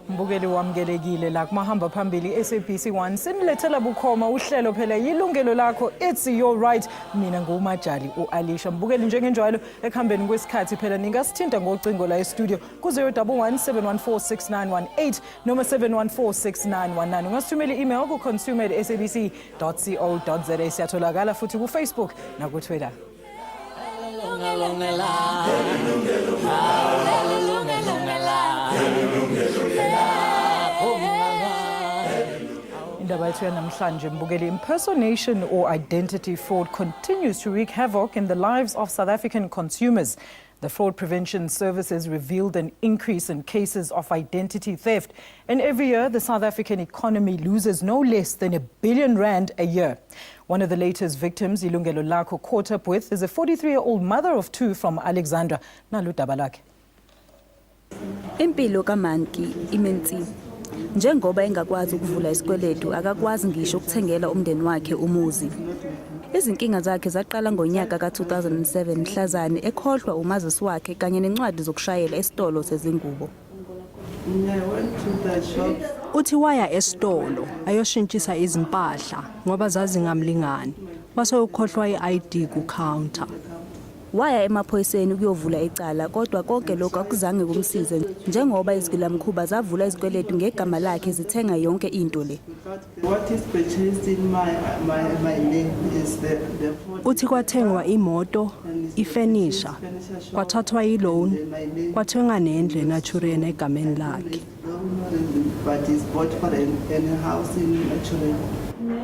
Mbukeli wamgelekile la kumahamba phambili SABC 1 sinilethela bukhoma uhlelo phela yilungelo lakho, it's your right. Mina ngumajali uAlisha. Mbukeli njengenjalo ekuhambeni kwesikhathi phela ningasithinta ngocingo la e-studio ku 011 noma 7146919. Ungasithumela i-email ku consumer@sabc.co.za. Siyatholakala futhi ku Facebook na ku Twitter. Indaba yethu yanamhlanje mbukeli, impersonation or identity fraud continues to wreak havoc in the lives of South African consumers. The Fraud Prevention Services revealed an increase in cases of identity theft, and every year the South African economy loses no less than R1 billion a year. One of the latest victims Yilungelo Lakho caught up with is a 43-year-old mother of two from Alexandra. Nalu daba lakhe. Impilo kaManki imenzi. Njengoba engakwazi ukuvula isikweletu, akakwazi ngisho ukuthengela umndeni wakhe umuzi. Izinkinga zakhe zaqala ngonyaka ka-2007 mhlazane ekhohlwa umazisi wakhe kanye nencwadi zokushayela esitolo sezingubo. Uthi waya esitolo ayoshintshisa izimpahla ngoba zazingamlingani. Base ukhohlwa i-ID ku counter. Waya emaphoyiseni ukuyovula icala, kodwa konke lokho akuzange kumsize njengoba izigilamkhuba zavula izikweletu ngegama lakhe zithenga yonke into le. What is purchased in my name is the Uthi kwathengwa imoto, ifurniture, kwathathwa i-loan, kwathengwa nendle naturally egameni lakhe. but is bought for any house in naturally.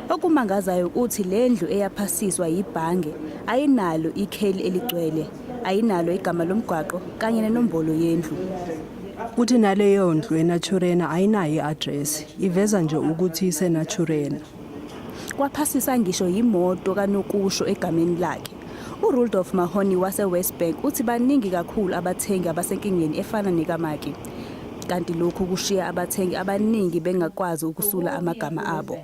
Okumangazayo ukuthi le ndlu eyaphasiswa yibhange ayinalo ikheli eligcwele, ayinalo igama lomgwaqo kanye nenombolo yendlu. Uthi naleyo ndlu enaturena ayinayo i-address, iveza nje ukuthi isenaturena. Kwaphasisa ngisho yimoto kanokusho egameni lakhe. uRudolph Mahoney wase-Westbank uthi baningi kakhulu abathengi abasenkingeni efana nekamaki, kanti lokhu kushiya abathengi abaningi bengakwazi ukusula amagama abo.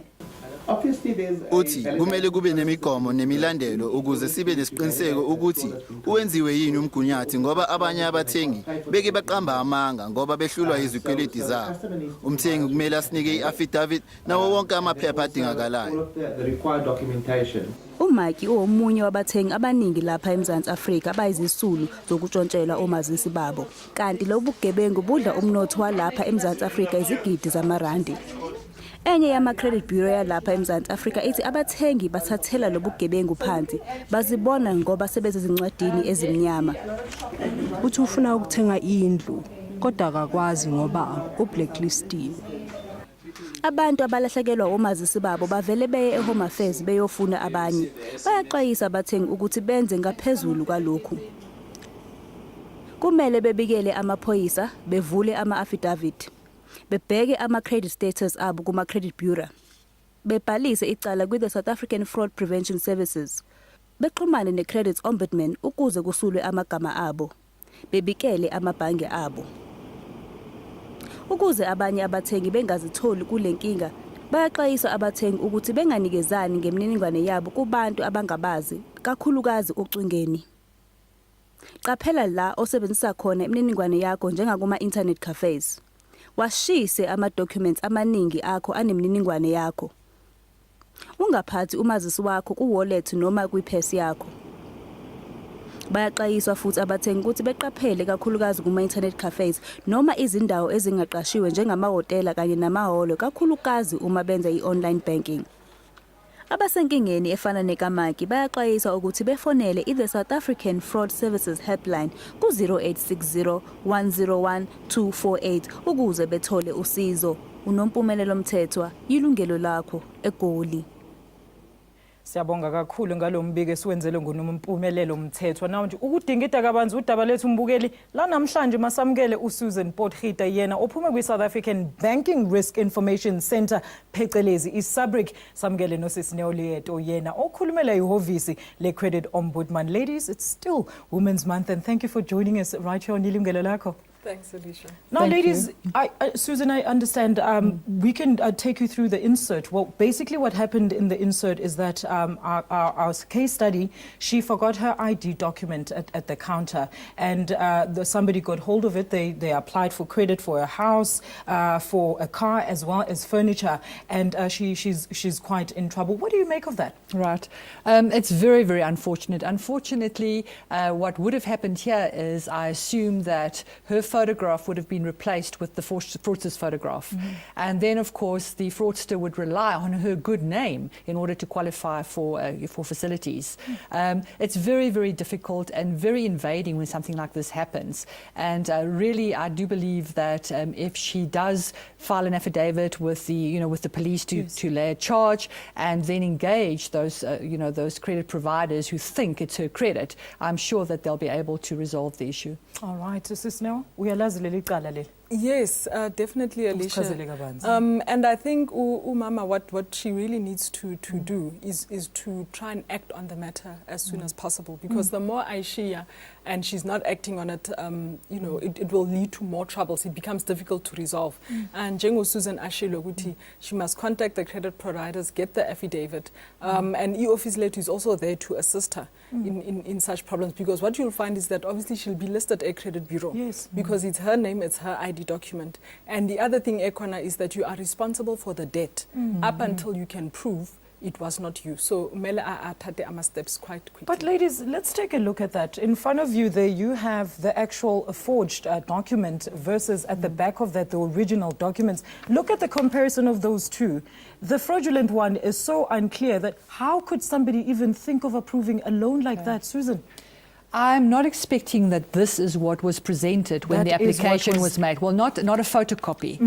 Uthi kumele kube nemigomo nemilandelo ukuze sibe nesiqiniseko ukuthi uwenziwe yini umgunyathi, ngoba abanye abathengi beke baqamba amanga ngoba behlulwa izikweleti zabo. Umthengi kumele asinike i-affidavit nawo wonke amaphepha adingakalayo. uMaki uwomunye wabathengi abaningi lapha eMzansi Afrika abayizisulu zokutshontshela omazisi babo, kanti lobu bugebengu budla umnotho walapha eMzansi Afrika izigidi zamarandi. Enye yama-credit bureau yalapha eMzansi Afrika ithi abathengi bathathela lobu bugebengu phansi, bazibona ngoba sebezincwadini ezimnyama. Uthi ufuna ukuthenga indlu kodwa akakwazi ngoba ublacklistiwe. Abantu abalahlekelwa omazisi babo bavele beye eHome Affairs beyofuna abanye. Bayaxwayisa abathengi ukuthi benze ngaphezulu kwalokhu. Kumele bebikele amaphoyisa, bevule ama-affidavit, bebheke ama-credit status abo kuma-credit bureau, bebhalise icala kwi-the South African Fraud Prevention Services, bexhumane ne-Credit Ombudsman ukuze kusulwe amagama abo, bebikele amabhange abo. Ukuze abanye abathengi bengazitholi kule nkinga, bayaxwayisa abathengi ukuthi benganikezani ngemininingwane yabo kubantu abangabazi, kakhulukazi ocingweni. Qaphela la osebenzisa khona imininingwane yakho njengakuma-internet cafes. Washise ama-documents amaningi akho anemininingwane yakho. Ungaphathi umazisi wakho ku-wallet noma kwi-purse yakho. Bayaxwayiswa futhi abathengi ukuthi beqaphele kakhulukazi kuma-internet cafes noma izindawo ezingaqashiwe njengamahhotela kanye namahholo, kakhulukazi uma benza i-online banking. Abasenkingeni efana nekamaki bayaxwayiswa ukuthi befonele i-the South African Fraud Services Helpline ku-0860 101 248 ukuze bethole usizo. Unompumelelo Mthethwa, Yilungelo Lakho, eGoli. Siyabonga kakhulu ngalo mbiko esiwenzele nguNompumelelo Mthethwa. Nawo nje ukudingida kabanzi udaba lethu mbukeli la namhlanje masamukele uSusan Potgieter, yena ophume kwi-South African Banking Risk Information Center phecelezi i-SABC. Samukele noSisineyo Lieto, yena okhulumela ihhovisi le-Credit Ombudsman. Ladies, it's still Women's Month and thank you for joining us right here on Yilungelo Lakho. Thanks, Alicia. Now, Thank ladies, Susan, I understand we can take you through the insert. Well, basically what happened in the insert is that our case study, she forgot her ID document at the counter, and somebody got hold of it. They applied for credit for a house, for a car, as well as furniture, and she's quite in trouble. What do you make of that? Right. It's very, very unfortunate. Unfortunately, what would have happened here is I assume that her photograph would have been replaced with the fraudster's photograph. And then, of course, the fraudster would rely on her good name in order to qualify for facilities. It's very, very difficult and very invading when something like this happens. And really, I do believe that if she does file an affidavit with the police to lay a charge and then engage those credit providers who think it's her credit, I'm sure that they'll be able to resolve the issue. All right, Sis Nell, Yes, definitely, Alicia. And I think Umama, what she really needs to do is to try and act on the matter as soon as possible, because the more I share and she's not acting on it, it will lead to more troubles. It becomes difficult to resolve. And Jengo Susan Ashilo Guti, she must contact the credit providers, get the affidavit, and e-office letter is also there to assist her in such problems, because what you'll find is that obviously she'll be listed at a credit bureau, because it's her name, it's her ID document. And the other thing, Ekwana, is that you are responsible for the debt up until you can prove it was not you. So Mele Atate Ama steps quite quickly. But ladies, let's take a look at that. In front of you there you have the actual forged document versus at the back of that the original documents. Look at the comparison of those two. The fraudulent one is so unclear that how could somebody even think of approving a loan like that, Susan? I'm not expecting that this is what was presented when the application was made. Well, not a photocopy.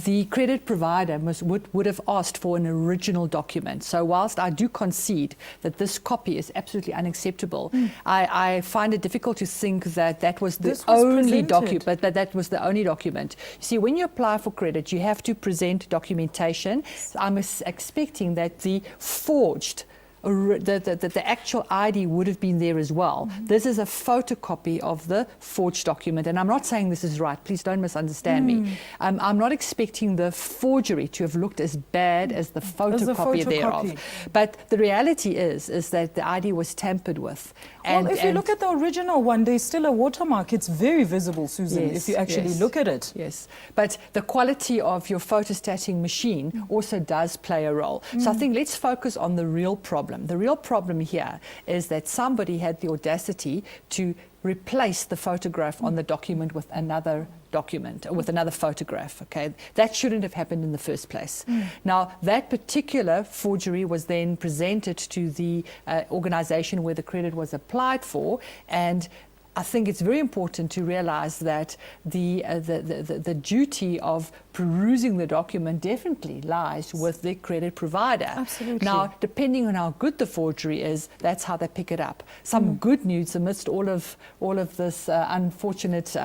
The credit provider would have asked for an original document. So whilst I do concede that this copy is absolutely unacceptable, I find it difficult to think that that was the only document. But that was the only document. You see, when you apply for credit, you have to present documentation. I'm expecting that the forged the actual ID would have been there as well. This is a photocopy of the forged document, and I'm not saying this is right. Please don't misunderstand me. I'm not expecting the forgery to have looked as bad as the photocopy thereof. But the reality is that the ID was tampered with. Well, if you look at the original one, there's still a watermark. It's very visible, Susan, if you actually look at it. Yes, but the quality of your photostating machine also does play a role. So I think let's focus on the real problem. The real problem here is that somebody had the audacity to replace the photograph on the document with another document, or with another photograph, okay? That shouldn't have happened in the first place. Now, that particular forgery was then presented to the organization where the credit was applied for, and I think it's very important to realize that the duty of perusing the document definitely lies with the credit provider. Absolutely. Now, depending on how good the forgery is, that's how they pick it up. Some good news amidst all of this unfortunate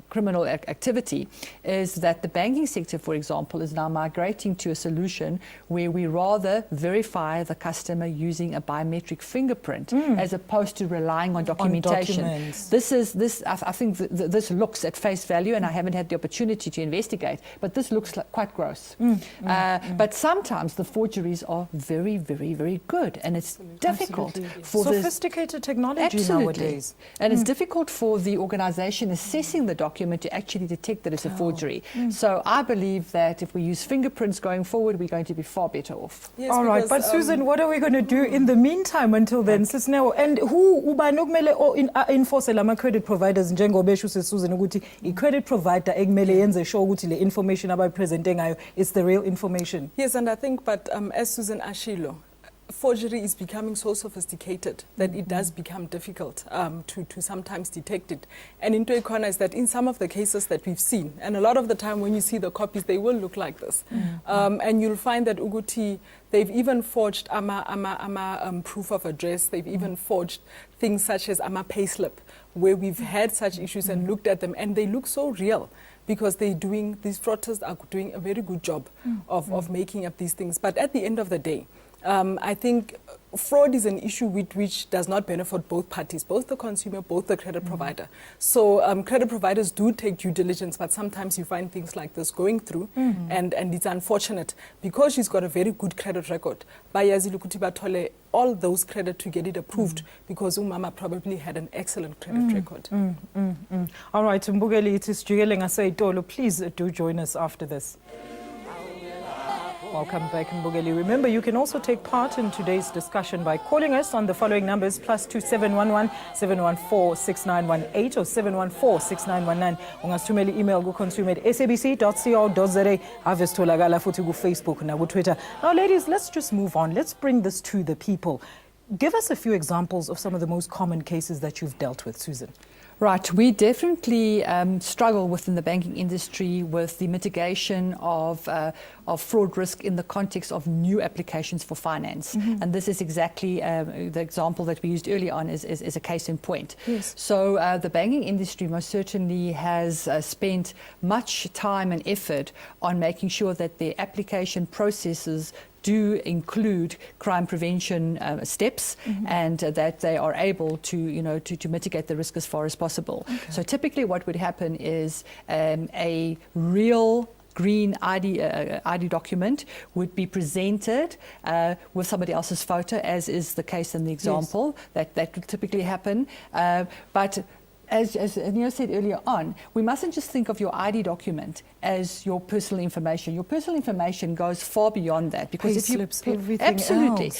criminal activity is that the banking sector, for example, is now migrating to a solution where we rather verify the customer using a biometric fingerprint as opposed to relying on documentation. I think this looks at face value, and I haven't had the opportunity to investigate, but this looks quite gross. But sometimes the forgeries are very, very, very good, and it's difficult for sophisticated technology nowadays. And it's difficult for the organization assessing the document to actually detect that it's a forgery. So I believe that if we use fingerprints going forward, we're going to be far better off. Yes, all right, but Susan, what are we going to do in the meantime until then? And who ubanomele enforce lama credit providers njengoba esho Susan ukuthi i-credit provider ekumele yenze sure ukuthi le information abayipresente ngayo is the real information? Yes, and I think, but as Susan Ashilo, forgery is becoming so sophisticated that it does become difficult to sometimes detect it. And into Ekwana is that in some of the cases that we've seen, and a lot of the time when you see the copies, they will look like this. And you'll find that Uguti, they've even forged proof of address. They've even forged things such as payslip, where we've had such issues and looked at them, and they look so real, because these fraudsters are doing a very good job of making up these things. But at the end of the day, I think fraud is an issue which does not benefit both parties, both the consumer, both the credit provider. So credit providers do take due diligence, but sometimes you find things like this going through, and it's unfortunate because she's got a very good credit record. Bayazi Lukuti Bathole all those credit to get it approved because umama probably had an excellent credit record. All right, Mbugeli, it is Yilungelo Lakho. Please do join us after this. Welcome back, Mbugeli. Remember, you can also take part in today's discussion by calling us on the following numbers: +2711 714 6918 or 714 6919. Ungasithumela email ku consumer@sabc.co.za. Avestolakala futhi ku Facebook na ku Twitter. Now, ladies, let's just move on. Let's bring this to the people. Give us a few examples of some of the most common cases that you've dealt with, Susan. Right, we definitely struggle within the banking industry with the mitigation of fraud risk in the context of new applications for finance. And this is exactly the example that we used earlier on is a case in point. Yes. So the banking industry most certainly has spent much time and effort on making sure that their application processes do include crime prevention steps, and that they are able to, to mitigate the risk as far as possible. Okay. So typically what would happen is a real green ID document would be presented with somebody else's photo, as is the case in the example. Yes. That would typically happen. But as Neo said earlier on, we mustn't just think of your ID document as your personal information. Your personal information goes far beyond that, because if you everything else.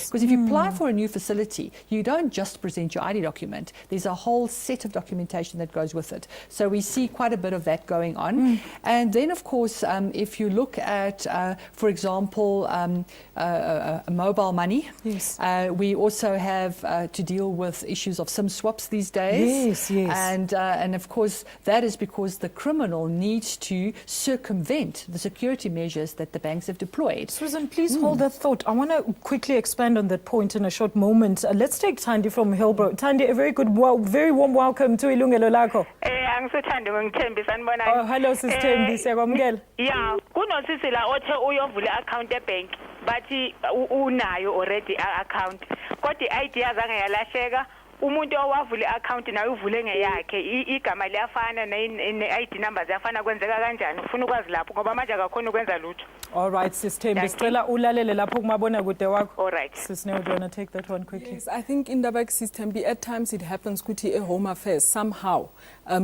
Because if you apply for a new facility, you don't just present your ID document. There's a whole set of documentation that goes with it. So we see quite a bit of that going on. And then, of course, if you look at, for example, mobile money, yes. We also have to deal with issues of SIM swaps these days. Yes, yes. And of course, that is because the criminal needs to circumvent the security measures that the banks have deployed. Susan, please hold that thought. I want to quickly expand on that point in a short moment. Let's take Thandi from Hillbrow. Thandi, a very warm welcome to Yilungelo Lakho. Oh, hello, Sis Thembi. Siyabamukela. Yeah, kunosisi la othe uyovula account ebank, but unayo already account. Kodwa idea zange yalahleka. Umuntu owavula account naye uvule ngeyakhe, igama liyafana ne-ID number ziyafana, kwenzeka kanjani? Ufuna ukwazi lapho ngoba manje akakhona ukwenza lutho. All right, Sis Thembi, sicela ulalele lapho kumabonakude wakho. All right. Sis Neo, do you want to take that one quickly? Yes, I think in the back system, at times it happens kuti a home affairs somehow.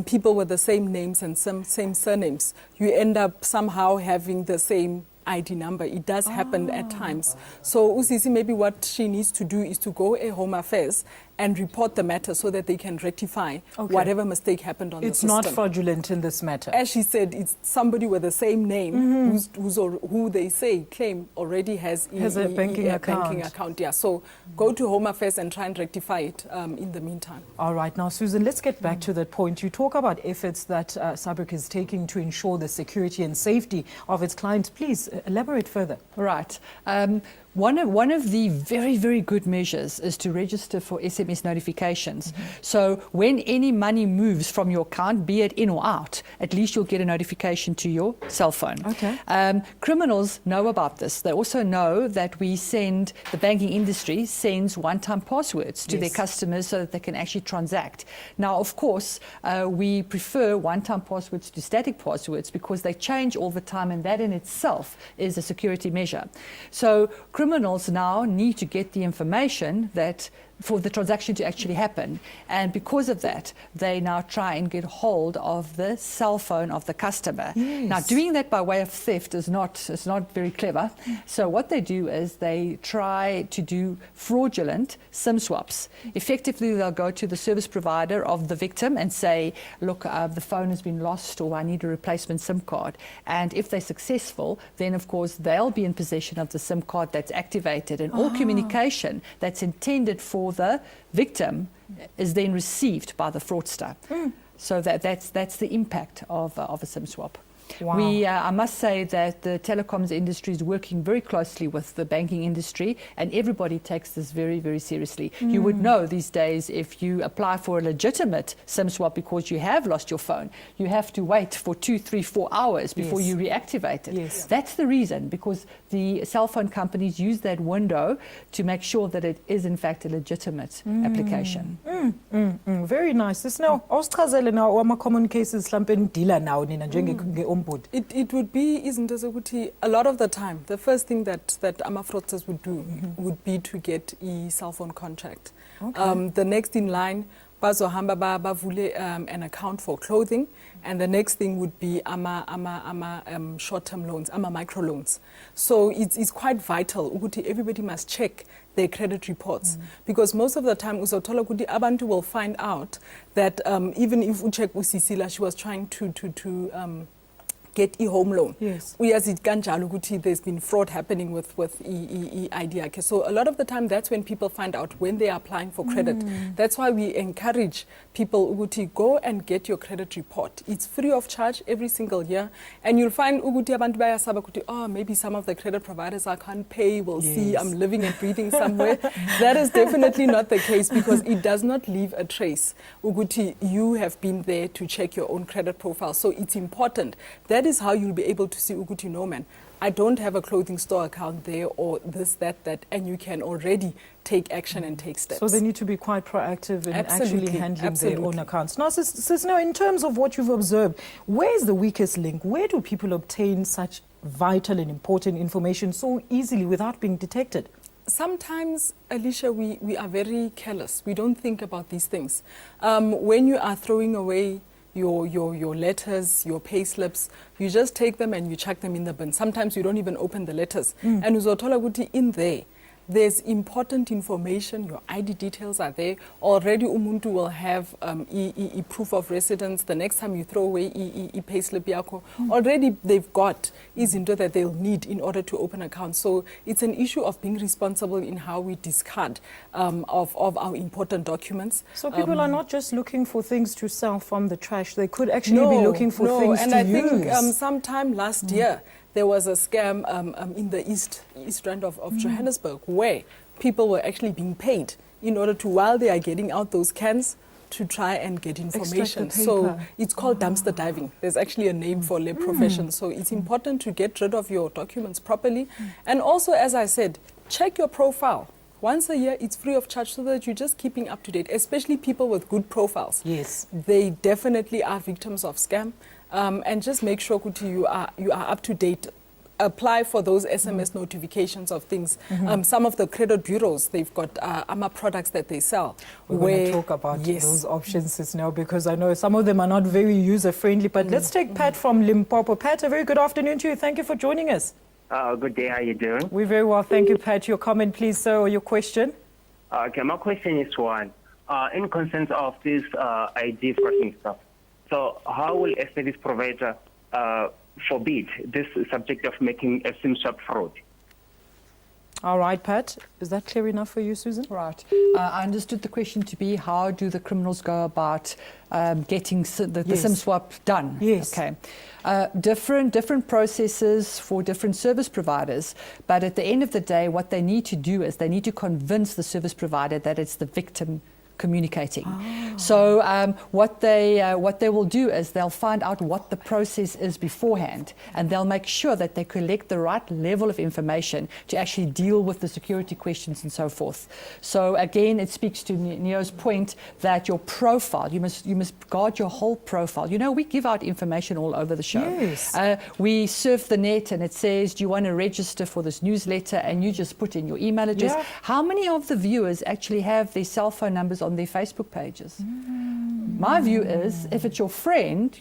People with the same names and same surnames, you end up somehow having the same ID number. It does happen at times. So Usisi, maybe what she needs to do is to go a home affairs and report the matter so that they can rectify whatever mistake happened on the system. It's not fraudulent in this matter. As she said, it's somebody with the same name who they claim already has a banking account. Yeah. So go to Home Affairs and try and rectify it in the meantime. All right. Now, Susan, let's get back to that point. You talk about efforts that SABC is taking to ensure the security and safety of its clients. Please elaborate further. Right. One of the very, very good measures is to register for SMS notifications. So when any money moves from your account, be it in or out, at least you'll get a notification to your cell phone. Okay. Criminals know about this. They also know that the banking industry sends one-time passwords to their customers so that they can actually transact. Now, of course, we prefer one-time passwords to static passwords because they change all the time, and that in itself is a security measure. So criminals now need to get the information that for the transaction to actually happen, and because of that they now try and get hold of the cell phone of the customer. Yes. Now, doing that by way of theft is not very clever. So what they do is they try to do fraudulent SIM swaps. Effectively, they'll go to the service provider of the victim and say, look, the phone has been lost, or I need a replacement SIM card. And if they're successful, then of course they'll be in possession of the SIM card that's activated, and all communication that's intended for the victim is then received by the fraudster. So that's the impact of a SIM swap. Wow. I must say that the telecoms industry is working very closely with the banking industry, and everybody takes this very, very seriously. You would know these days, if you apply for a legitimate SIM swap because you have lost your phone, you have to wait for 2, 3, 4 hours before you reactivate it. Yes. That's the reason, because the cell phone companies use that window to make sure that it is in fact a legitimate application. Very nice. This now, awusichazele now ama-common cases mhlampe nidila nawo nina njenge-ombud. It would be, isn't it, a lot of the time, the first thing that ama-fraudsters would do would be to get a cell phone contract. Okay. The next in line, bazohamba bavule an account for clothing, and the next thing would be short-term loans, microloans. So it's quite vital ukuthi everybody must check their credit reports, because most of the time uzothola ukuthi abantu will find out that even if ucheck uSisila, she was trying to get a home loan. Yes. Uyazi kanjalo ukuthi there's been fraud happening with ID. Okay. So a lot of the time that's when people find out when they are applying for credit. That's why we encourage people ukuthi go and get your credit report. It's free of charge every single year, and you'll find ukuthi abantu bayasaba ukuthi, oh, maybe some of the credit providers I can't pay, will see I'm living and breathing somewhere. That is definitely not the case, because it does not leave a trace ukuthi you have been there to check your own credit profile. So it's important. That is how you'll be able to see ukuthi, no man, I don't have a clothing store account there, or this, that, and you can already take action and take steps. So they need to be quite proactive in actually handling their own accounts. Now, sis, now, in terms of what you've observed, where is the weakest link? Where do people obtain such vital and important information so easily without being detected? Sometimes, Alicia, we are very careless. We don't think about these things. When you are throwing away your letters, your pay slips, you just take them and you chuck them in the bin. Sometimes you don't even open the letters. And uzothola ukuthi in there's important information, your ID details are there. Already umuntu will have proof of residence. The next time you throw away payslip yakho, already they've got izinto that they'll need in order to open accounts. So it's an issue of being responsible in how we discard of our important documents. So people are not just looking for things to sell from the trash. They could actually be looking for things and to I use. think sometime last year, there was a scam in the east end of Johannesburg, where people were actually being paid in order to, while they are getting out those cans, to try and get information. So it's called dumpster diving. There's actually a name for the profession. So it's important to get rid of your documents properly. And also, as I said, check your profile. Once a year, it's free of charge, so that you're just keeping up to date, especially people with good profiles. Yes. They definitely are victims of scam. And just make sure you are up to date. Apply for those SMS notifications of things. Some of the credit bureaus, they've got products that they sell. We're going to talk about those options now, because I know some of them are not very user-friendly. But let's take Pat from Limpopo. Pat, a very good afternoon to you. Thank you for joining us. Good day. How are you doing? We're very well. Thank you, Pat. Your comment, please, sir, or your question? Okay, my question is one. In concerns of this ID frauding stuff, so how will a service provider forbid this subject of making a SIM swap fraud? All right, Pat. Is that clear enough for you, Susan? Right. I understood the question to be, how do the criminals go about getting the SIM swap done? Yes. Okay. Different processes for different service providers, but at the end of the day, what they need to do is they need to convince the service provider that it's the victim communicating. So what they will do is they'll find out what the process is beforehand, and they'll make sure that they collect the right level of information to actually deal with the security questions and so forth. So again, it speaks to Neo's point that your profile, you must guard your whole profile. You know, we give out information all over the show. Yes. We surf the net and it says, do you want to register for this newsletter? And you just put in your email address. Yeah. How many of the viewers actually have their cell phone numbers on their Facebook pages? My view is, if it's your friend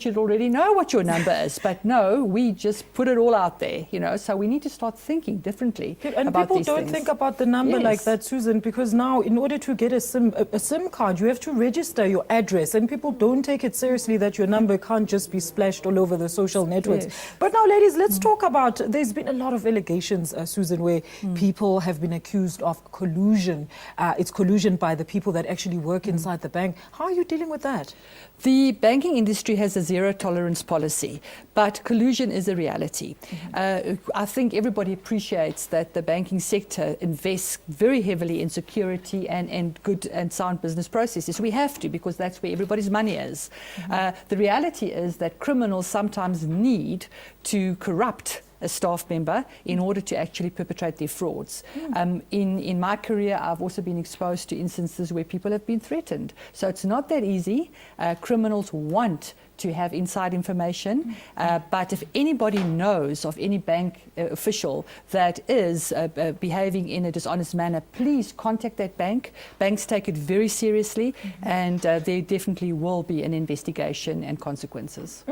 should already know what your number is. But no, we just put it all out there, you know. So we need to start thinking differently and about people these don't things. think about the number like that, Susan, because now in order to get a SIM card, you have to register your address, and people don't take it seriously that your number can't just be splashed all over the social networks. Yes. But now, ladies, let's talk about, there's been a lot of allegations, Susan, where people have been accused of collusion. It's collusion by the people that that actually work inside the bank. How are you dealing with that? The banking industry has a zero tolerance policy, but collusion is a reality. I think everybody appreciates that the banking sector invests very heavily in security and good and sound business processes. We have to, because that's where everybody's money is. The reality is that criminals sometimes need to corrupt a staff member in order to actually perpetrate their frauds. In my career, I've also been exposed to instances where people have been threatened. So it's not that easy. Criminals want to have inside information, but if anybody knows of any bank official that is behaving in a dishonest manner, please contact that bank. Banks take it very seriously, and there definitely will be an investigation and consequences.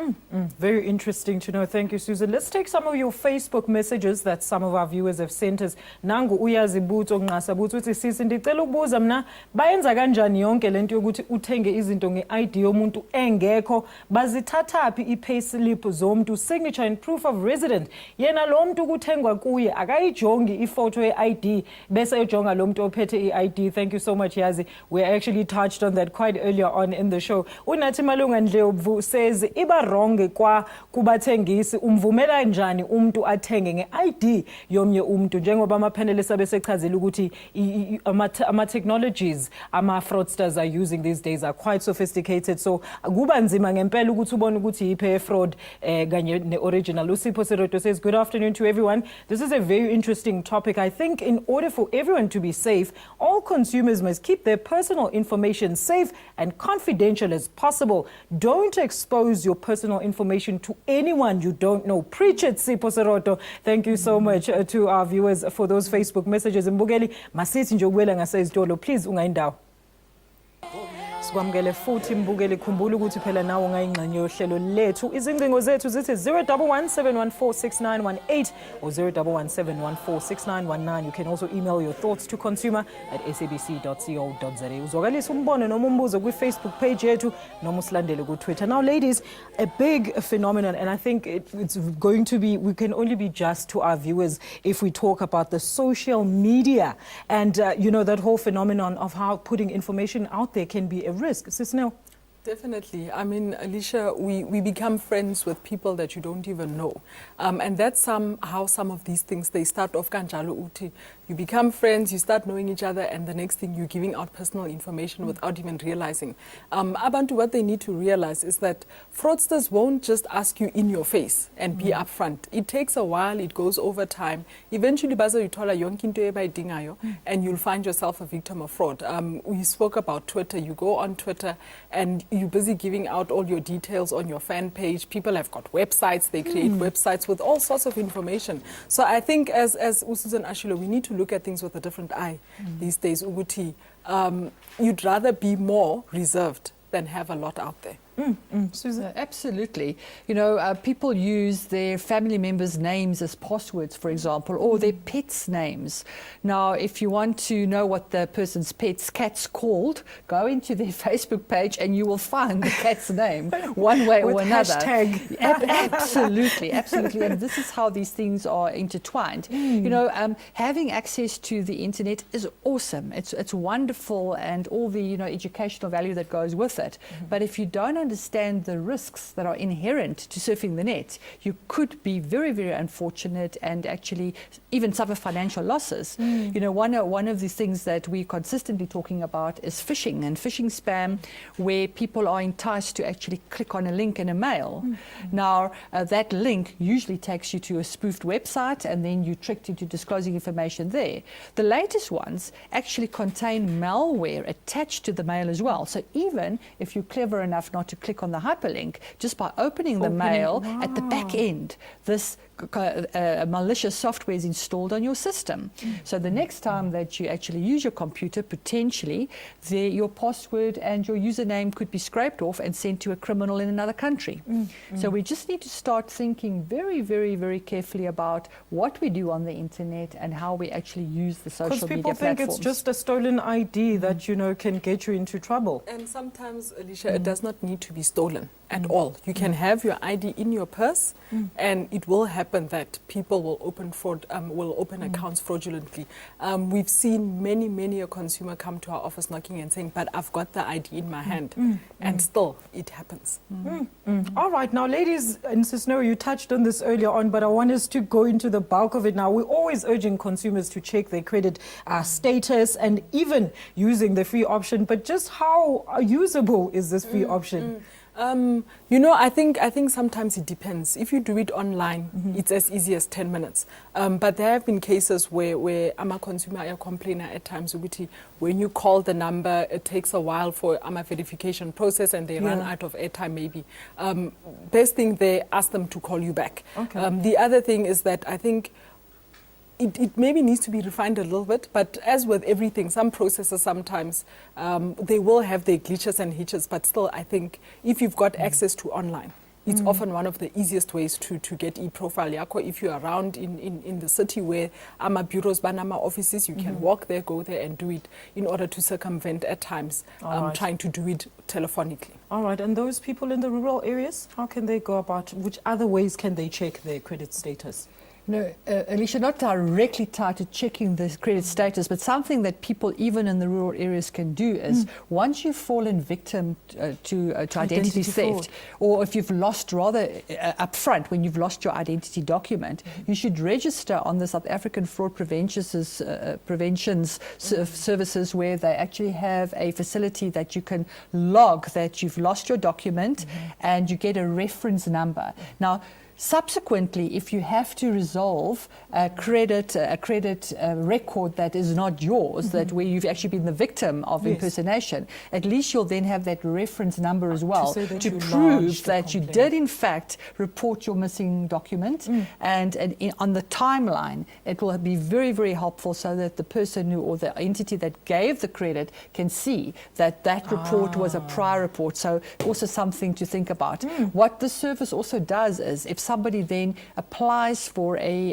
Very interesting to know. Thank you, Susan. Let's take some of your Facebook messages that some of our viewers have sent us. Nangu uyazibutho nqasabuthi uthi sisi ndicela ukubuza mna bayenza kanjani yonke lento yokuthi uthenge izinto nge-ID yomuntu engekho bazithathaphi i-payslip zomuntu, signature and proof of resident. Yena lo muntu kuthengwa kuye akayijongi ifoto ye-ID bese ejonga lo muntu ophethe i-ID. Thank you so much, Yazi. We actually touched on that quite earlier on in the show. Unathi Malunga Ndleobu says iba wrong kwa kubathengisi umvumela njani umuntu athenge nge-ID yomnye umuntu njengoba ama-panelists abesechazile ukuthi ama-technologies ama-fraudsters are using these days are quite sophisticated, so kuba nzima ngempela ukuthi ubone ukuthi yiphi fraud kanye ne-original. Usipho Seroto says good afternoon to everyone. This is a very interesting topic. I think in order for everyone to be safe, all consumers must keep their personal information safe and confidential as possible. Don't expose your personal information to anyone you don't know. Preach it, Sipho Seroto. Thank you so much to our viewers for those Facebook messages. Mbugeli masithi nje ukuwela ngasezitolo, please ungayindawo. Sikwamukele futhi Mbugeli, khumbula ukuthi phela nawe ungayingxenye yohlelo lethu. Izingcingo zethu zithi 011-714-6918 or 011-714-6919. You can also email your thoughts to consumer@sabc.co.za. Uzwakalisa umbono noma umbuzo kwi-Facebook page yethu noma usilandele ku-Twitter. Now ladies, a big phenomenon, and I think it's going to be, we can only be just to our viewers if we talk about the social media and you know, that whole phenomenon of how putting information out there can be a risk. Sis-Nell? Definitely. I mean, Alicia, we become friends with people that you don't even know. And that's how some of these things, they start off kanjalo uti. You become friends, you start knowing each other, and the next thing you're giving out personal information without even realizing. Abantu, what they need to realize is that fraudsters won't just ask you in your face and be upfront. It takes a while, it goes over time. Eventually, baza uthola yonke into ebayidingayo, and you'll find yourself a victim of fraud. We spoke about Twitter. You go on Twitter and you're busy giving out all your details on your fan page. People have got websites, they create websites with all sorts of information. So I think as Susan Ashilo, we need to look at things with a different eye these days. Uguti, you'd rather be more reserved than have a lot out there. Susan? Absolutely. You know, people use their family members' names as passwords, for example, or their pets' names. Now, if you want to know what the person's cat's called, go into their Facebook page and you will find the cat's name one way or another. Hashtag. Absolutely, absolutely. And this is how these things are intertwined. You know, having access to the internet is awesome. It's wonderful, and all the, you know, educational value that goes with it. But if you don't understand the risks that are inherent to surfing the net, you could be very, very unfortunate and actually even suffer financial losses. You know, one of the things that we're consistently talking about is phishing and phishing spam, where people are enticed to actually click on a link in a mail. Now, that link usually takes you to a spoofed website, and then you're tricked into disclosing information there. The latest ones actually contain malware attached to the mail as well. So even if you're clever enough not to click on the hyperlink, just by opening the mail at the back end, this malicious software is installed on your system. So the next time that you actually use your computer, potentially your password and your username could be scraped off and sent to a criminal in another country. So we just need to start thinking very, very, very carefully about what we do on the internet and how we actually use the social media platforms. Because people think it's just a stolen ID that, you know, can get you into trouble. And sometimes, Alicia, it does not need to be stolen. at all. You can have your ID in your purse, and it will happen that people will open accounts fraudulently. We've seen many a consumer come to our office knocking and saying, but I've got the ID in my hand, and still it happens. All right, now ladies and Cisno, you touched on this earlier on, but I want us to go into the bulk of it now. We're always urging consumers to check their credit status and even using the free option, but just how usable is this free option? You know, I think sometimes it depends. If you do it online, it's as easy as 10 minutes. But there have been cases where I'm a consumer, a complainer at times, when you call the number, it takes a while for a verification process and they run out of airtime maybe. Best thing there, ask them to call you back. Okay. The other thing is that I think it maybe needs to be refined a little bit, but as with everything, some processes sometimes they will have their glitches and hitches, but still I think if you've got access to online, it's often one of the easiest ways to get e-profile yakho. If you're around in the city where AMA bureaus, Banama offices, you can walk there, go there and do it in order to circumvent at times trying to do it telephonically. All right, and those people in the rural areas, how can they go about, which other ways can they check their credit status? No, Alicia, not directly tied to checking the credit status, but something that people even in the rural areas can do is once you've fallen victim to identity theft, or if you've lost rather up front, when you've lost your identity document, you should register on the South African Fraud Preventions Services, where they actually have a facility that you can log that you've lost your document and you get a reference number. Now, subsequently, if you have to resolve a credit record that is not yours, that where you've actually been the victim of impersonation, at least you'll then have that reference number as well to prove that you did in fact report your missing document, and on the timeline it will be very helpful so that the person or the entity that gave the credit can see that that report was a prior report. So also something to think about. What the service also does is if somebody then applies for a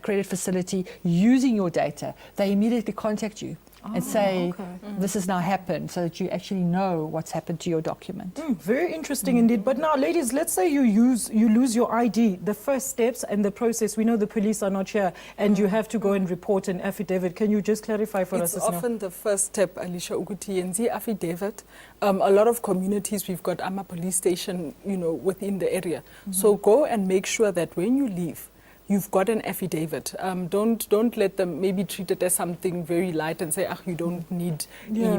credit facility using your data, they immediately contact you and say, this has now happened, so that you actually know what's happened to your document. Very interesting indeed. But now, ladies, let's say you lose your ID. The first steps and the process, we know the police are not here and you have to go and report an affidavit. Can you just clarify for us? It's often the first step, Alicia, Uguti, and the affidavit. A lot of communities, we've got AMA police station, within the area. So go and make sure that when you leave, you've got an affidavit. Don't let them maybe treat it as something very light and say, you don't need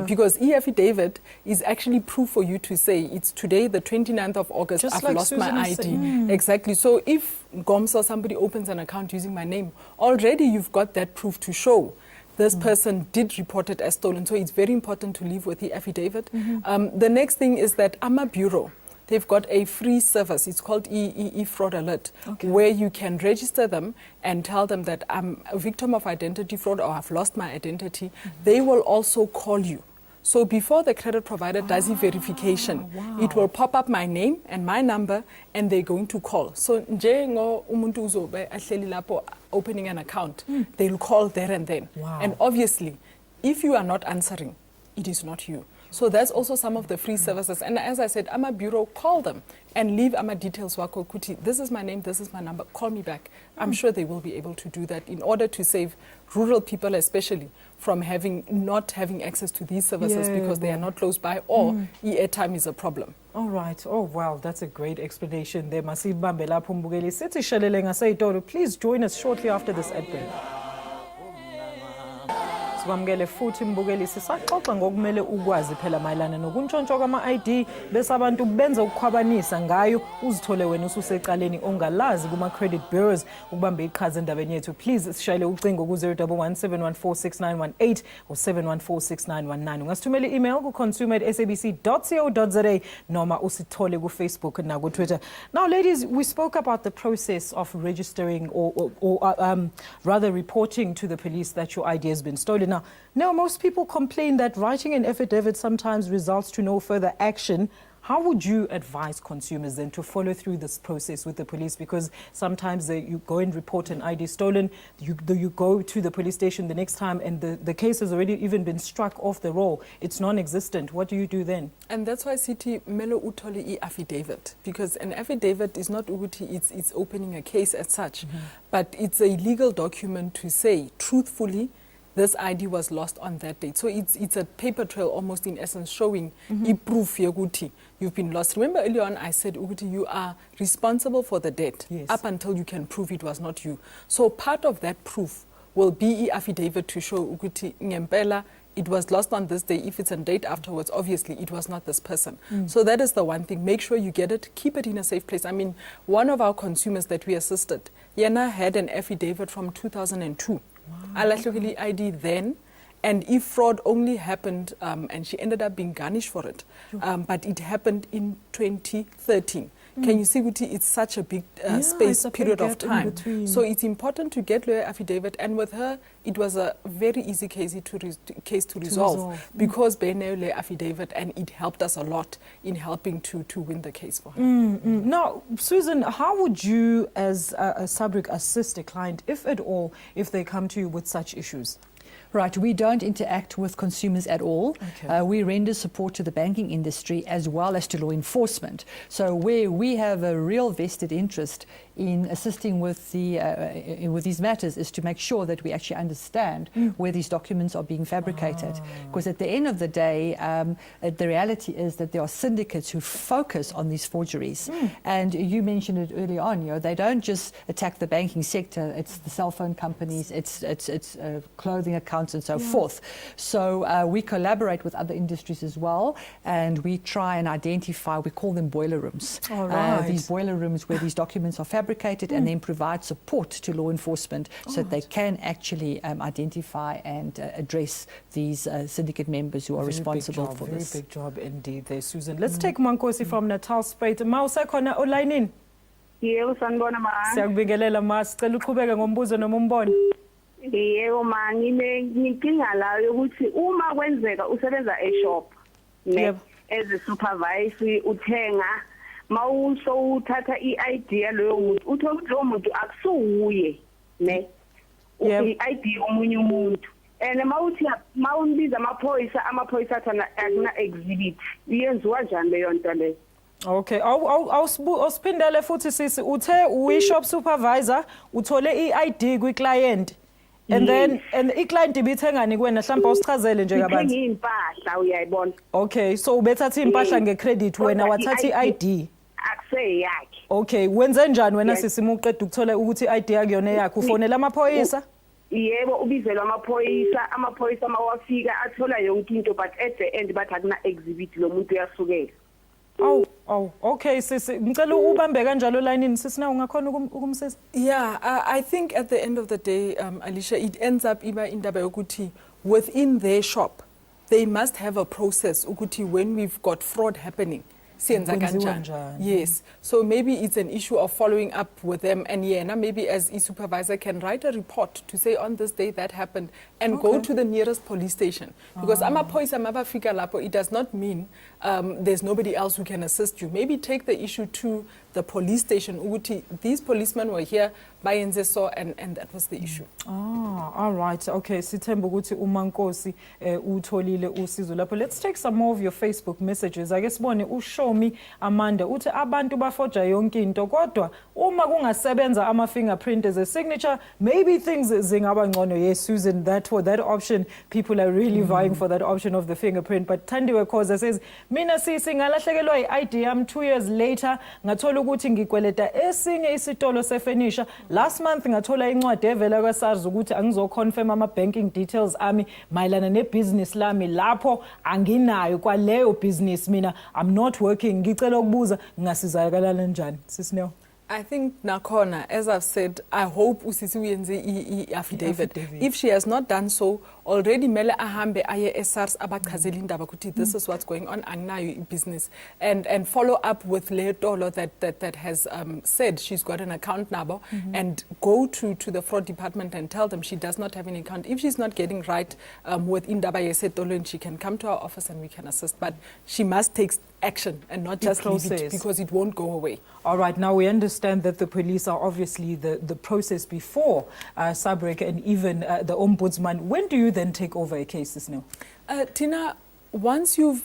because e-affidavit is actually proof for you to say, it's today, the 29th of August, just I've lost my ID. Exactly. So if Goms or somebody opens an account using my name, already you've got that proof to show this person did report it as stolen. So it's very important to leave with the affidavit. The next thing is that AMA Bureau, they've got a free service. It's called e-fraud alert, where you can register them and tell them that I'm a victim of identity fraud or I've lost my identity. They will also call you. So before the credit provider does the verification, it will pop up my name and my number, and they're going to call. So njengo umuntu uzobe ahleli lapho opening an account, they'll call there and then. And obviously, if you are not answering, it is not you. So that's also some of the free services. And as I said, AMA Bureau, call them and leave AMA details. Wako Kuti, this is my name, this is my number, call me back. I'm sure they will be able to do that in order to save rural people especially from not having access to these services because they are not close by or airtime is a problem. All right. Oh, wow. That's a great explanation there. Masiv Bambela Pumbugeli. Sithi Shalele Ngasayitoro. Please join us shortly after this ad break. Sikwamukele futhi mbukeli sisaxoxa ngokumele ukwazi phela mayelana nokuntshontsha kwama-ID bese abantu benza ukukhwabanisa ngayo uzithole wena ususecaleni ongalazi kuma-credit bureaus ukubambe iqhaza endabeni yethu. Please sishayele ucingo ku-011 7146918 or 7146919. Ungasithumela i-email ku-consumer@sabc.co.za noma usithole ku-Facebook naku-Twitter. Now, ladies, we spoke about the process of registering or rather reporting to the police that your ID has been stolen. Now, most people complain that writing an affidavit sometimes results to no further action. How would you advise consumers then to follow through this process with the police? Because sometimes you go and report an ID stolen, you go to the police station the next time and the case has already even been struck off the roll. It's non-existent. What do you do then? And that's why City Melo Utoli affidavit, because an affidavit is not uguti, it's opening a case as such, but it's a legal document to say truthfully this ID was lost on that date. So it's a paper trail almost in essence showing proof yoguti you've been lost. Remember earlier on I said uguti you are responsible for the debt up until you can prove it was not you. So part of that proof will be affidavit to show uguti ngempela it was lost on this day. If it's a date afterwards, obviously it was not this person. So that is the one thing. Make sure you get it, keep it in a safe place. I mean, one of our consumers that we assisted, Yena had an affidavit from 2002. Alahlukile ID then, and if fraud only happened, and she ended up being garnished for it, but it happened in 2013. Can you see, Guti, it's such a big space period of time. So it's important to get lawyer affidavit, and with her, it was a very easy case to resolve because Bene lawyer affidavit, and it helped us a lot in helping to win the case for her. Now, Susan, how would you as a SABC assist a client, if at all, if they come to you with such issues? Right, we don't interact with consumers at all. We render support to the banking industry as well as to law enforcement. So where we have a real vested interest in assisting with these matters is to make sure that we actually understand where these documents are being fabricated. Because at the end of the day, the reality is that there are syndicates who focus on these forgeries. And you mentioned it early on, they don't just attack the banking sector, it's the cell phone companies, it's clothing accounts and so forth. So we collaborate with other industries as well, and we try and identify, we call them boiler rooms. These boiler rooms where these documents are fabricated and then provide support to law enforcement so that they can actually identify and address these syndicate members who are responsible for this. Very big job indeed there, Susan. Let's take Mankosi from Natal Spruit. Ma usekhona online? Yebo sanibona ma. Siyakubingelela ma, sicela uqhubeke ngombuzo noma umbono. Yebo ma, nginkinga la ukuthi uma kwenzeka usebenza e-shop ne as a supervisor uthenga mawuso uthatha i-ID leyo muntu uthola ukuthi lo muntu akusuye ne i-ID omunye umuntu and mawumbiza amaphoyisa athana akuna exhibit iyenziwa njani leyo nto leyo? Okay, awusiphindele futhi sisi, uthe uyi-shop supervisor uthole i-ID kwi-client and then i-client ibithengani kuwena, mhlawumbe awusichazele nje kabanzi. Ithenga impahla uyayibona. Okay, so ubethatha impahla nge-credit wena wathatha i-ID. Akuseyakhe. Okay, wenze njani wena sisi muqeda ukuthola ukuthi i-ID yakuyona yakho? Ufonela amaphoyisa? Yebo, ubizelwa amaphoyisa mawafika athola yonke into, but at the end bathi akuna exhibit lo muntu uyasukela. Okay, sisi, ngicela ubambe kanjalo line sisi, na ungakhona ukumsiza? Yeah, I think at the end of the day, Alicia, it ends up iba indaba yokuthi within their shop, they must have a process ukuthi when we've got fraud happening. Yes, so maybe it's an issue of following up with them, and maybe as a supervisor can write a report to say on this day that happened and go to the nearest police station, because it does not mean there's nobody else who can assist you. Maybe take the issue to the police station. These policemen were here by Nzeso, and that was the issue. All right. Okay, sithemba ukuthi uMankosi utholile usizo lapho. Let's take some more of your Facebook messages. I guess bone ushow me Amanda uthi abantu bafoja yonke into kodwa uma kungasebenza ama fingerprint as a signature, maybe things zingaba ngcono. Yes, Susan, that option, people are really vying for that option of the fingerprint. But Thandiwe Khoza says, mina sisi ngalahlekelwa i-ID yami 2 years later ngathola ukuthi ngikweleta esinye isitolo sefurniture. Last month ngathola incwadi evela kwaSARS ukuthi angizoconfirm ama banking details ami mayelana nebusiness lami lapho anginayo kwaleyo business mina. I'm not working. Ngicela ukubuza ngasizakala njani? Sisino. I think nakhona, as I've said, I hope usisi uyenze affidavit. If she has not done so, already mele ahambe aye SARS abachazela indaba ukuthi this is what's going on, anginayo business, and follow up with Leotolo that has said she's got an account number, and go to the fraud department and tell them she does not have an account. If she's not getting right with indaba yesetolo, she can come to our office and we can assist, but she must take action and not just leave it, because it won't go away. All right, now we understand that the police are obviously the process before SABC and even the Ombudsman. When do you then take over a case now? Tina, once you've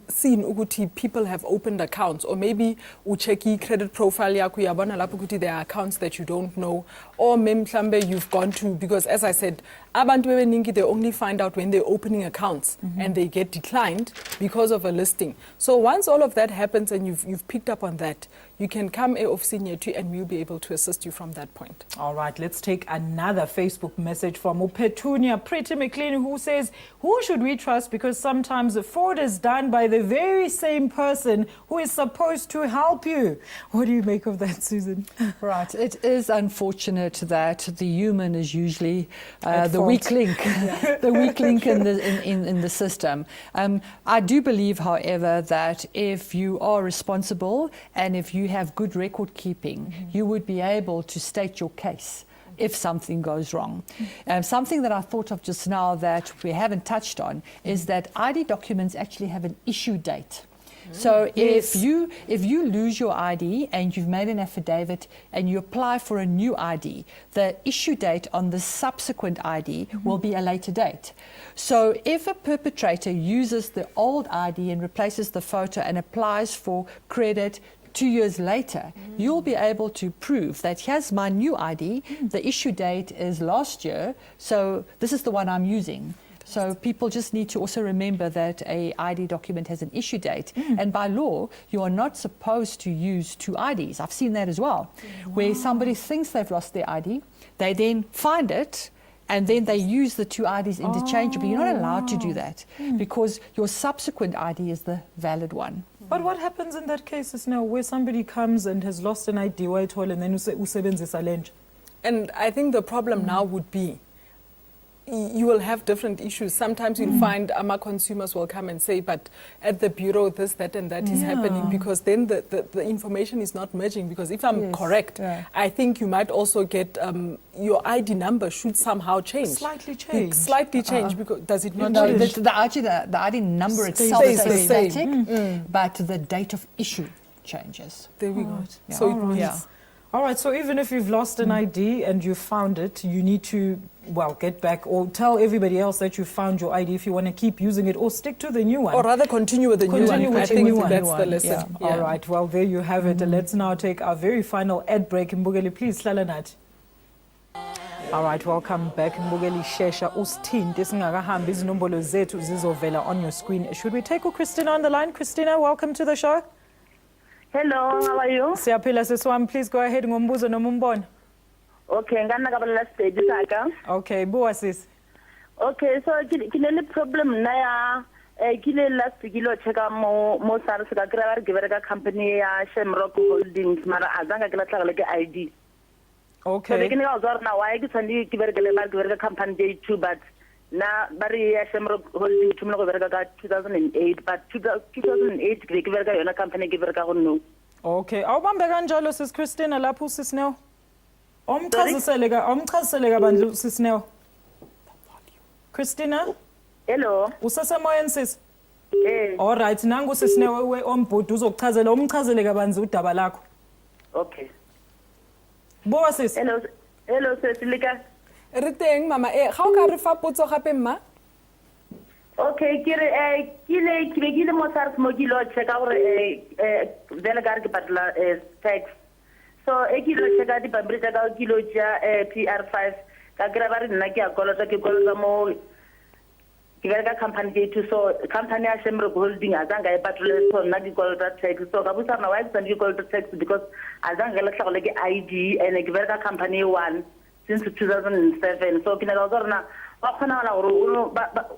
seen ukuthi people have opened accounts, or maybe ucheki credit profile yakho uyabona lapho ukuthi there are accounts that you don't know, or mhlambe you've gone to, because as I said, abantu bebeningi, they only find out when they're opening accounts and they get declined because of a listing. So once all of that happens and you've picked up on that, you can come officini yethu and we'll be able to assist you from that point. All right, let's take another Facebook message from Petunia Pretty McLean, who says, who should we trust? Because sometimes the fraud is done by the very same person who is supposed to help you. What do you make of that, Susan? Right, it is unfortunate that the human is usually the weak link, the weak link in the system. I do believe, however, that if you are responsible and if you have good record keeping, you would be able to state your case if something goes wrong. Something that I thought of just now that we haven't touched on is that ID documents actually have an issue date. So if you lose your ID and you've made an affidavit and you apply for a new ID, the issue date on the subsequent ID will be a later date. So if a perpetrator uses the old ID and replaces the photo and applies for credit 2 years later, you'll be able to prove that here's my new ID, the issue date is last year, so this is the one I'm using. So people just need to also remember that a ID document has an issue date, and by law you are not supposed to use two IDs. I've seen that as well, where somebody thinks they've lost their ID, they then find it, and then they use the two IDs interchangeably. You're not allowed to do that because your subsequent ID is the valid one. But what happens in that case is now where somebody comes and has lost an ID and then usebenzisa lenje? And I think the problem now would be, you will have different issues. Sometimes you'll find our consumers will come and say, but at the bureau this, that and that is happening, because then the information is not merging. Because if I'm correct, I think you might also get your ID number should somehow change. Slightly change. Slightly change, because does it not No, change? the ID number itself stays the stays same. static, but the date of issue changes. There we go. Yeah. So it means... All right, so even if you've lost an ID and you found it, you need to, well, get back or tell everybody else that you found your ID if you want to keep using it, or stick to the new one. Or rather continue with the new one. I think that's the lesson. All right, well, there you have it. Let's now take our very final ad break. Mbugeli, please, Slalanat. All right, welcome back. Mbugeli Shesha Ustin, Disngagahambi Zinombolo Zetu Zizovela on your screen. Should we take Christina on the line? Christina, welcome to the show. Hello, how are you? Siyaphila siswami, please go ahead ngombuzo noma umbono. Okay, ngana kabalela stage saka. Okay, buwa sis. Okay, so kinele problem na ya kile last kilo cheka mo SARS ka kra give ka company ya Shamrock Holdings mara azanga kila tlagale ke ID. Okay. So kine ga zora na why ke tsandi ke ka company day 2, but na bari ya Shamrock Holdings tumlo go bereka ka 2008, but 2008 ke bereka yona company ke bereka go no. Okay, awubambe kanjalo sis Christina lapho sisnew. Omchazisele kabantu sisnew. Christina? Hello. Usasemoyeni sis? Eh. All right, nangu sisnew ombhudu uzokuchazela umchazele kabanzi udaba lakho. Okay. Boa sis. Hello. Hello sis Lika. Riteng mama ga o ka re fa potso gape mma? Okay, kile mo SARS mo kilo check out delegar ke patla tax. So kilo check out di pambri check out kilo ja PR5 ka kra ba re nna ke a kolota mo ke ka company ke to, so company ya Shamrock Holding azanga e patrol so nna ke kolota tax, so ka busa na why send you kolota tax because azanga la tlhago le ke ID and ke ka company 1 since 2007. So ke na ga zorna ba khona la gore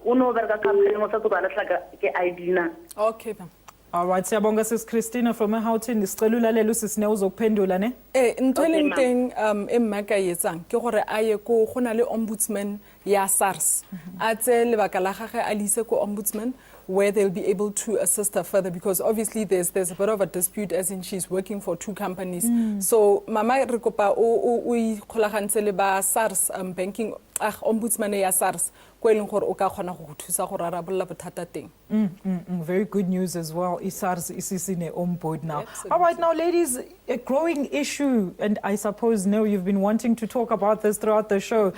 uno berga company mo sa tsoka la tlhaga ke ID na. Okay ma'am. All right, siyabonga sis Christina from Houghton. Isicela ulalela usisine uzokuphendula ne? Ntweleng teng emmaka yetsang ke gore a ye ko gona le ombudsman ya SARS. A tse lebaka la gagwe a lise ko ombudsman where they'll be able to assist her further, because obviously there's a bit of a dispute, as in she's working for 2 companies. So mama re kopa o ikgolagantse le ba SARS banking ombudsman ya SARS ko eleng gore o ka kgona go go thusa go rarabolla bothata teng. Very good news as well. SARS is on board now. Absolutely. All right, now, ladies, a growing issue, and I suppose, no, you've been wanting to talk about this throughout the show.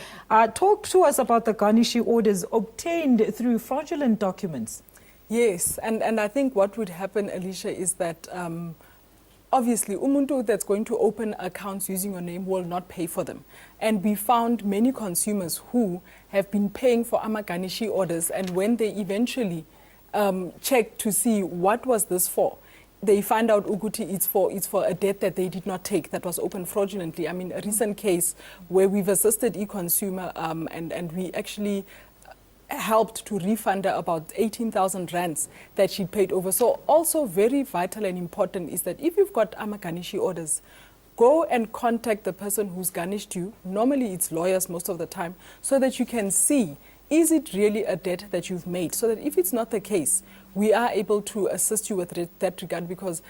Talk to us about the garnishee orders obtained through fraudulent documents. Yes, and I think what would happen, Alicia, is that obviously, umuntu that's going to open accounts using your name will not pay for them. And we found many consumers who have been paying for garnishee orders, and when they eventually check to see what was this for, they find out Uguti it's for a debt that they did not take that was opened fraudulently. I mean, a recent case where we've assisted e-consumer and we actually helped to refund her about 18,000 rands that she paid over. So also very vital and important is that if you've got garnishee orders, go and contact the person who's garnished you. Normally it's lawyers most of the time, so that you can see, is it really a debt that you've made? So that if it's not the case, we are able to assist you with that regard, because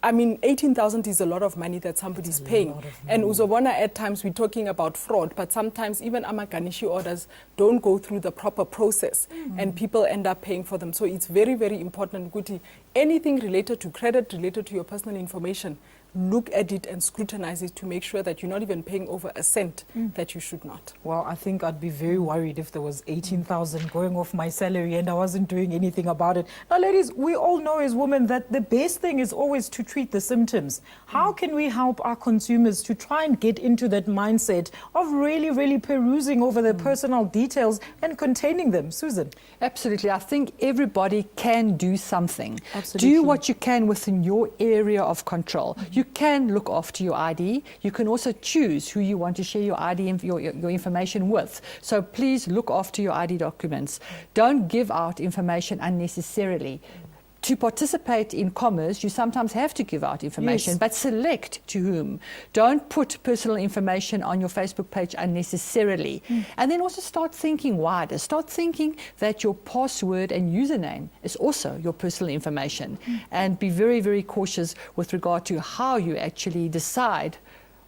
I mean, 18,000 is a lot of money that somebody's paying. And uzobona, at times we're talking about fraud, but sometimes even garnishee orders don't go through the proper process and people end up paying for them. So it's very, very important, Guti, anything related to credit, related to your personal information, look at it and scrutinize it to make sure that you're not even paying over a cent that you should not. Well, I think I'd be very worried if there was 18,000 going off my salary and I wasn't doing anything about it. Now, ladies, we all know as women that the best thing is always to treat the symptoms. How can we help our consumers to try and get into that mindset of really, really perusing over their personal details and containing them? Susan? Absolutely. I think everybody can do something. Absolutely. Do what you can within your area of control. You can look after your ID. You can also choose who you want to share your ID and your information with. So please look after your ID documents. Don't give out information unnecessarily. To participate in commerce, you sometimes have to give out information, but select to whom. Don't put personal information on your Facebook page unnecessarily. And then also start thinking wider. Start thinking that your password and username is also your personal information. And be very, very cautious with regard to how you actually decide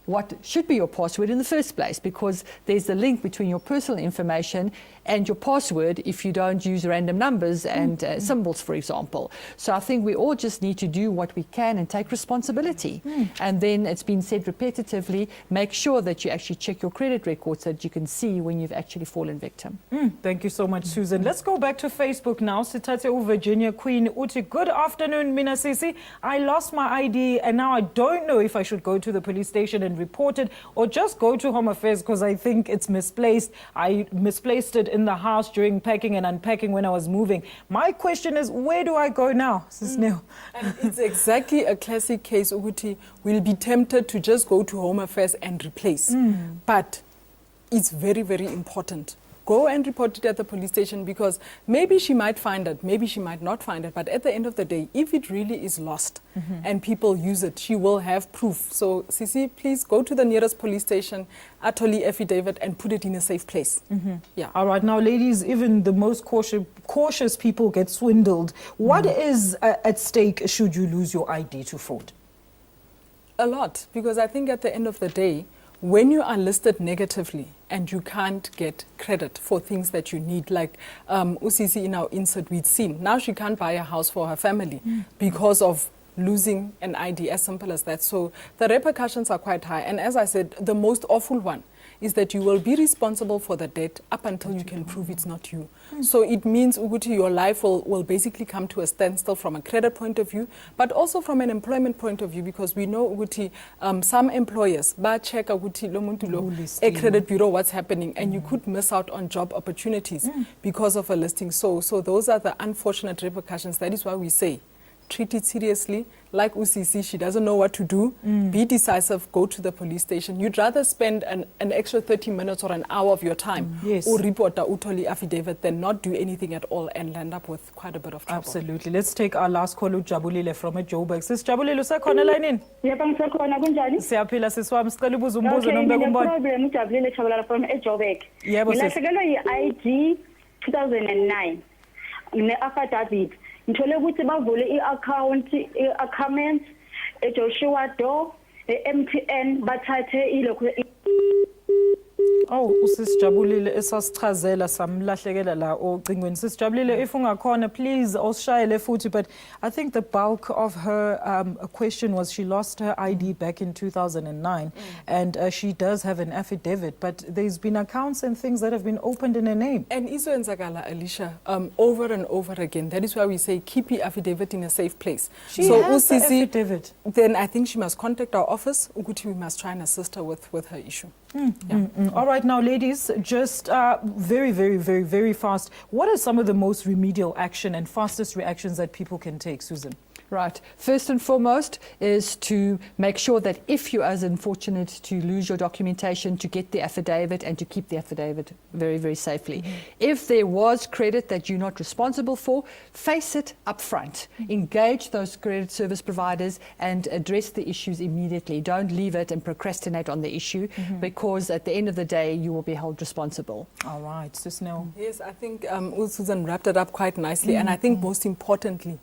what should be your password in the first place, because there's a link between your personal information and your password if you don't use random numbers and symbols, for example. So I think we all just need to do what we can and take responsibility. And then it's been said repetitively, make sure that you actually check your credit records so that you can see when you've actually fallen victim. Thank you so much, Susan. Let's go back to Facebook now. Sitate Virginia Queen Uti, good afternoon, Mina Sisi. I lost my ID and now I don't know if I should go to the police station and report it or just go to Home Affairs because I think it's misplaced. I misplaced it in the house during packing and unpacking when I was moving. My question is, where do I go now, Sis Neil? And it's exactly a classic case, Uguti. We'll be tempted to just go to Home Affairs and replace. But it's very, very important. Go and report it at the police station, because maybe she might find it, maybe she might not find it. But at the end of the day, if it really is lost and people use it, she will have proof. So, Sisi, please go to the nearest police station, atoli affidavit, and put it in a safe place. Yeah. All right. Now, ladies, even the most cautious people get swindled. What is at stake should you lose your ID to fraud? A lot, because I think at the end of the day, when you are listed negatively and you can't get credit for things that you need, like Usisi in our insert we'd seen, now she can't buy a house for her family because of losing an ID, as simple as that. So the repercussions are quite high. And as I said, the most awful one is that you will be responsible for the debt up until you can prove it's not you. So it means, Uguti, your life will basically come to a standstill from a credit point of view, but also from an employment point of view, because we know, Uguti, some employers check Uguti lo muntu lo a credit bureau what's happening, and you could miss out on job opportunities because of a listing. So those are the unfortunate repercussions. That is why we say, treat it seriously. Like Usisi, she doesn't know what to do. Be decisive, go to the police station. You'd rather spend an extra 30 minutes or an hour of your time or report the utoli affidavit than not do anything at all and land up with quite a bit of trouble. Absolutely. Let's take our last call, Jabulile from Joburg. Sis Jabulile, usekhona line in? Yebo ngisekhona kunjani? Siyaphila siswami, sicela ubuza umbuzo Okay, nombeka umbona. problem uJabulile Chabalala from Joburg. Yebo sis. Ngilahlekelwe yi-ID 2009 ne-affidavit. Ngithole ukuthi bavule i-account eJoshua Do, eMTN bathathe ilokho. Oh, usisijabulile esasichazela samlahlekela la ocingweni. Sisijabulile if ungakhona please osishayele futhi, but I think the bulk of her question was she lost her ID back in 2009 and she does have an affidavit, but there's been accounts and things that have been opened in her name. And izoenzakala, Alicia, over and over again. That is why we say keep your affidavit in a safe place. She has the affidavit. Then I think she must contact our office. Ukuthi, we must try and assist her with her issue. All right, now ladies, just very fast. What are some of the most remedial action and fastest reactions that people can take, Susan? Right. First and foremost is to make sure that if you are unfortunate to lose your documentation, to get the affidavit and to keep the affidavit very safely. If there was credit that you're not responsible for, face it up front. Engage those credit service providers and address the issues immediately. Don't leave it and procrastinate on the issue because at the end of the day, you will be held responsible. All right, Susnell. Yes, I think Susan wrapped it up quite nicely. And I think most importantly,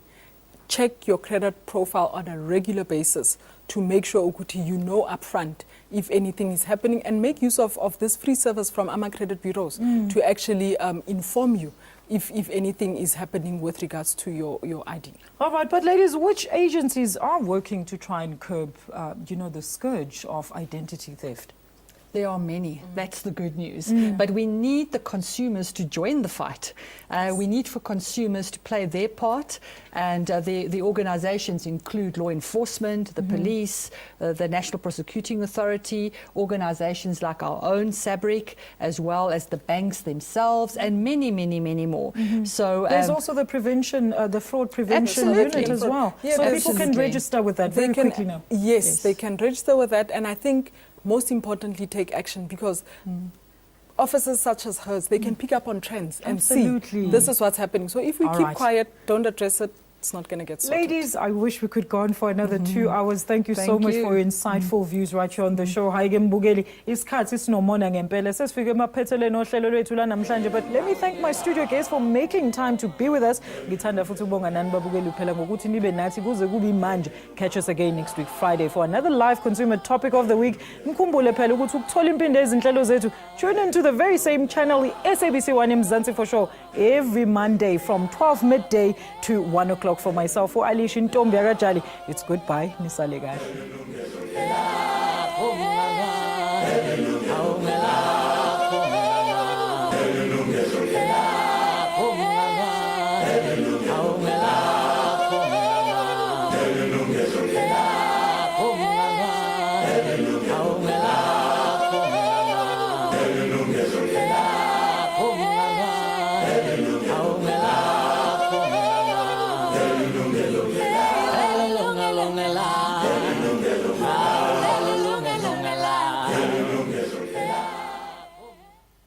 check your credit profile on a regular basis to make sure ukuthi you know upfront if anything is happening, and make use of this free service from AMA credit bureaus to actually inform you if anything is happening with regards to your ID. All right, but ladies, which agencies are working to try and curb, the scourge of identity theft? There are many. That's the good news. But we need the consumers to join the fight. We need for consumers to play their part, and the organizations include law enforcement, the police, the National Prosecuting Authority, organizations like our own SABC, as well as the banks themselves, and many more. So there's also the prevention, the fraud prevention unit as well. Yeah, so people can register with that very quickly now. Yes, they can register with that, and I think most importantly, take action, because officers such as hers, they can pick up on trends and see this is what's happening. So if we keep quiet, don't address it, it's not going to get sorted. Ladies, I wish we could go on for another 2 hours. Thank you so much for your insightful views right here on the show. Hayi ke mbukeli, isikhathi sinomona ngempela. Sesifike emaphethelweni ohlelo lwethu la namhlanje, but let me thank my studio guests for making time to be with us. Ngithanda futhi ukubonga nani babukeli phela ngokuthi nibe nathi kuze kube manje. Catch us again next week Friday for another live consumer topic of the week. Mkhumbule phela ukuthi ukuthola impinde ezinhlelo zethu, tune into the very same channel, SABC 1 Mzansi for sure, every Monday from 12 midday to 1 o'clock. For myself, for Alicia Ntombi Akajali, it's goodbye. Nisale kahle.